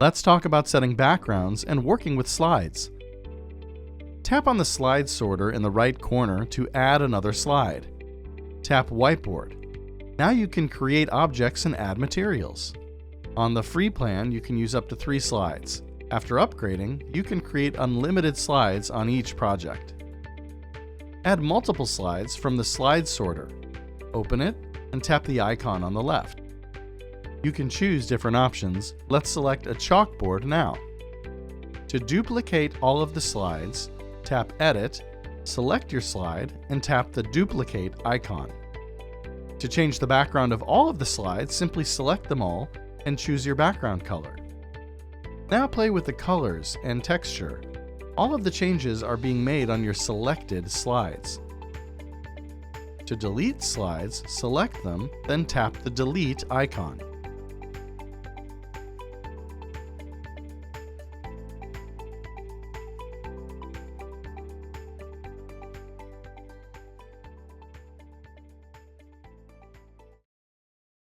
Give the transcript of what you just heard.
Let's talk about setting backgrounds and working with slides. Tap on the slide sorter in the right corner to add another slide. Tap Whiteboard. Now you can create objects and add materials. On the free plan, you can use up to 3 slides. After upgrading, you can create unlimited slides on each project. Add multiple slides from the slide sorter. Open it and tap the icon on the left. You can choose different options. Let's select a chalkboard now. To duplicate all of the slides, tap Edit, select your slide, and tap the Duplicate icon. To change the background of all of the slides, simply select them all and choose your background color. Now play with the colors and texture. All of the changes are being made on your selected slides. To delete slides, select them, then tap the Delete icon.